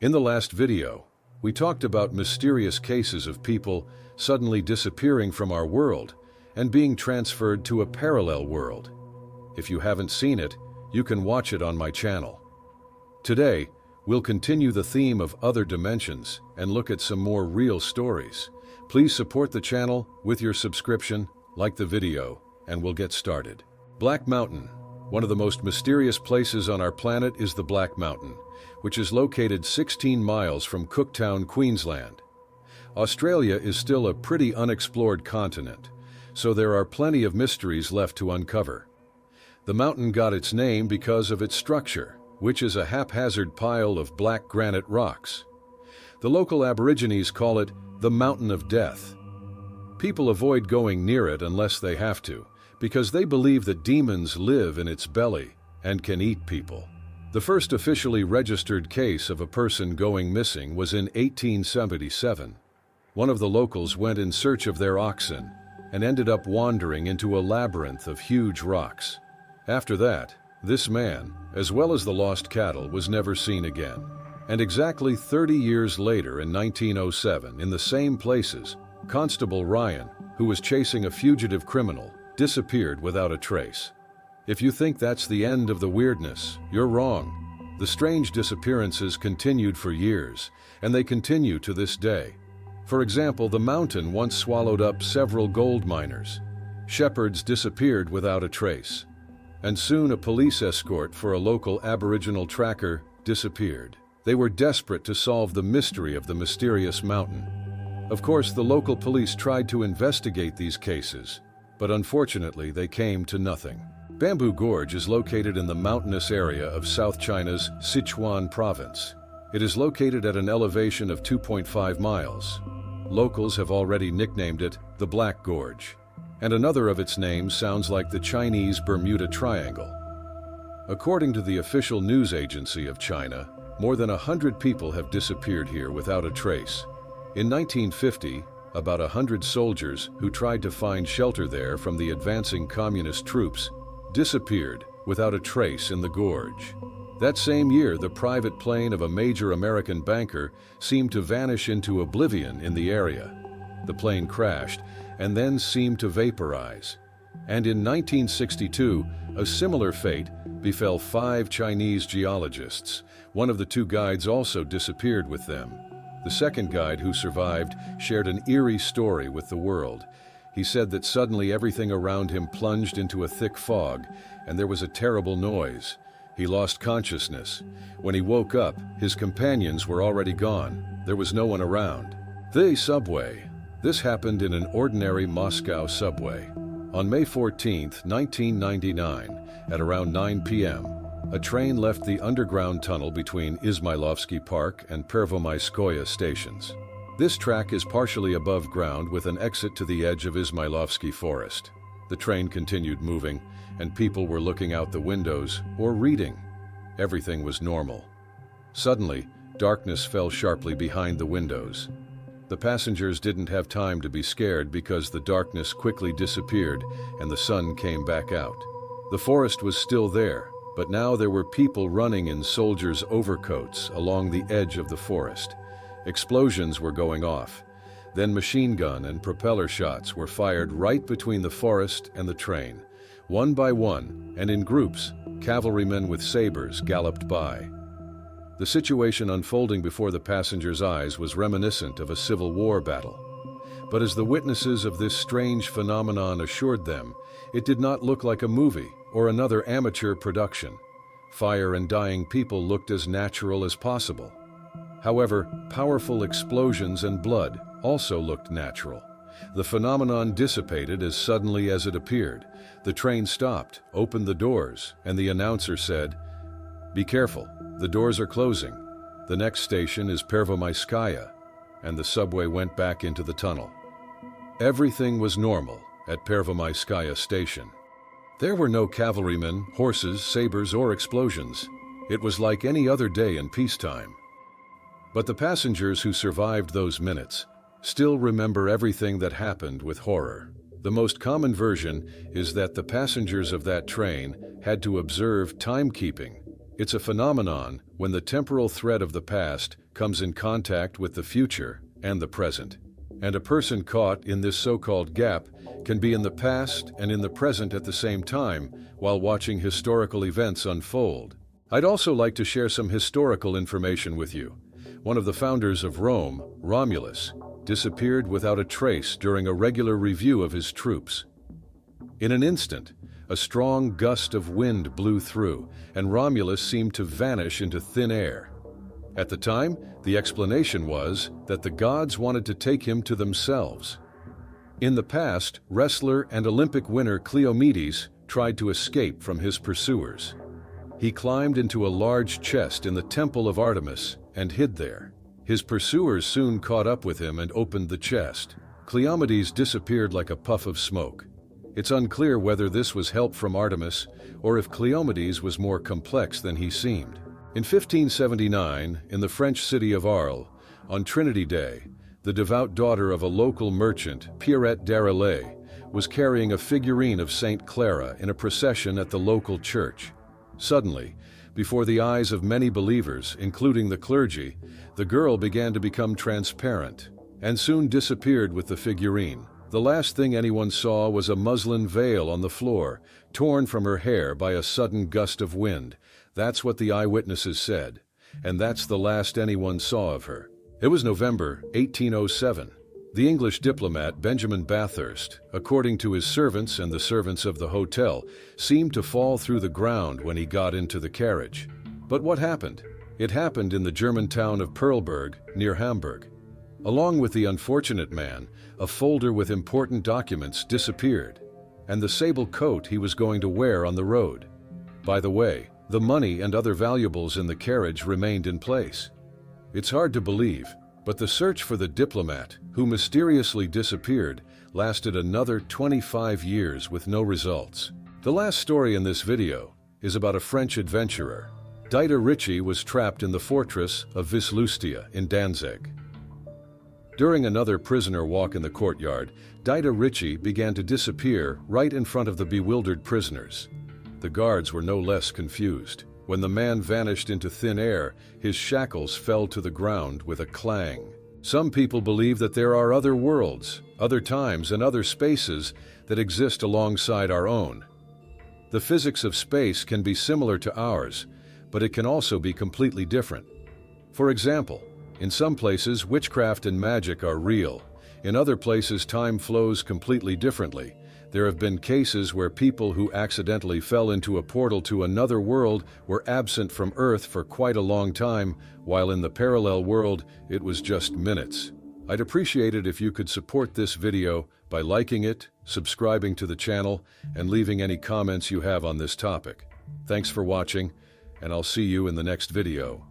In the last video, we talked about mysterious cases of people suddenly disappearing from our world and being transferred to a parallel world. If you haven't seen it, you can watch it on my channel. Today, we'll continue the theme of other dimensions and look at some more real stories. Please support the channel with your subscription, like the video, and we'll get started. Black Mountain. One of the most mysterious places on our planet is the Black Mountain, which is located 16 miles from Cooktown, Queensland. Australia is still a pretty unexplored continent, so there are plenty of mysteries left to uncover. The mountain got its name because of its structure, which is a haphazard pile of black granite rocks. The local Aborigines call it the Mountain of Death. People avoid going near it unless they have to, because they believe that demons live in its belly and can eat people. The first officially registered case of a person going missing was in 1877. One of the locals went in search of their oxen and ended up wandering into a labyrinth of huge rocks. After that, this man, as well as the lost cattle, was never seen again. And exactly 30 years later, in 1907, in the same places, Constable Ryan, who was chasing a fugitive criminal, disappeared without a trace. If you think that's the end of the weirdness, you're wrong. The strange disappearances continued for years, and they continue to this day. For example, the mountain once swallowed up several gold miners. Shepherds disappeared without a trace. And soon a police escort for a local Aboriginal tracker disappeared. They were desperate to solve the mystery of the mysterious mountain. Of course, the local police tried to investigate these cases, but unfortunately they came to nothing. Bamboo Gorge is located in the mountainous area of South China's Sichuan province. It is located at an elevation of 2.5 miles. Locals have already nicknamed it the Black Gorge, and another of its names sounds like the Chinese Bermuda Triangle. According to the official news agency of China, more than 100 people have disappeared here without a trace. In 1950, about 100 soldiers who tried to find shelter there from the advancing communist troops disappeared without a trace in the gorge. That same year, the private plane of a major American banker seemed to vanish into oblivion in the area. The plane crashed and then seemed to vaporize. And in 1962, a similar fate befell 5 Chinese geologists. One of the 2 guides also disappeared with them. The second guide who survived shared an eerie story with the world. He said that suddenly everything around him plunged into a thick fog, and there was a terrible noise. He lost consciousness. When he woke up, his companions were already gone. There was no one around. The subway. This happened in an ordinary Moscow subway. On May 14, 1999, at around 9 p.m., a train left the underground tunnel between Izmailovsky Park and Pervomaiskoye stations. This track is partially above ground with an exit to the edge of Izmailovsky Forest. The train continued moving, and people were looking out the windows or reading. Everything was normal. Suddenly, darkness fell sharply behind the windows. The passengers didn't have time to be scared because the darkness quickly disappeared and the sun came back out. The forest was still there, but now there were people running in soldiers' overcoats along the edge of the forest. Explosions were going off. Then machine gun and propeller shots were fired right between the forest and the train. One by one, and in groups, cavalrymen with sabers galloped by. The situation unfolding before the passengers' eyes was reminiscent of a Civil War battle. But as the witnesses of this strange phenomenon assured them, it did not look like a movie or another amateur production. Fire and dying people looked as natural as possible. However, powerful explosions and blood also looked natural. The phenomenon dissipated as suddenly as it appeared. The train stopped, opened the doors, and the announcer said, "Be careful, the doors are closing. The next station is Pervomaiskoye," and the subway went back into the tunnel. Everything was normal at Pervomaiskoye station. There were no cavalrymen, horses, sabers, or explosions. It was like any other day in peacetime. But the passengers who survived those minutes still remember everything that happened with horror. The most common version is that the passengers of that train had to observe timekeeping It's a phenomenon when the temporal thread of the past comes in contact with the future and the present. And a person caught in this so-called gap can be in the past and in the present at the same time while watching historical events unfold. I'd also like to share some historical information with you. One of the founders of Rome, Romulus, disappeared without a trace during a regular review of his troops. In an instant, a strong gust of wind blew through, and Romulus seemed to vanish into thin air. At the time, the explanation was that the gods wanted to take him to themselves. In the past, wrestler and Olympic winner Cleomedes tried to escape from his pursuers. He climbed into a large chest in the temple of Artemis and hid there. His pursuers soon caught up with him and opened the chest. Cleomedes disappeared like a puff of smoke. It's unclear whether this was help from Artemis or if Cleomedes was more complex than he seemed. In 1579, in the French city of Arles, on Trinity Day, the devout daughter of a local merchant, Pierrette Darelais, was carrying a figurine of Saint Clara in a procession at the local church. Suddenly, before the eyes of many believers, including the clergy, the girl began to become transparent and soon disappeared with the figurine. The last thing anyone saw was a muslin veil on the floor, torn from her hair by a sudden gust of wind. That's what the eyewitnesses said, and that's the last anyone saw of her. It was November 1807. The English diplomat Benjamin Bathurst, according to his servants and the servants of the hotel, seemed to fall through the ground when he got into the carriage. But what happened? It happened in the German town of Perlberg, near Hamburg. Along with the unfortunate man, a folder with important documents disappeared, and the sable coat he was going to wear on the road. By the way, the money and other valuables in the carriage remained in place. It's hard to believe, but the search for the diplomat, who mysteriously disappeared, lasted another 25 years with no results. The last story in this video is about a French adventurer. Dieter Ritchie was trapped in the fortress of Wislustia in Danzig. During another prisoner walk in the courtyard, Dieter Ritchie began to disappear right in front of the bewildered prisoners. The guards were no less confused. When the man vanished into thin air, his shackles fell to the ground with a clang. Some people believe that there are other worlds, other times, and other spaces that exist alongside our own. The physics of space can be similar to ours, but it can also be completely different. For example, in some places, witchcraft and magic are real. In other places, time flows completely differently. There have been cases where people who accidentally fell into a portal to another world were absent from Earth for quite a long time, while in the parallel world, it was just minutes. I'd appreciate it if you could support this video by liking it, subscribing to the channel, and leaving any comments you have on this topic. Thanks for watching, and I'll see you in the next video.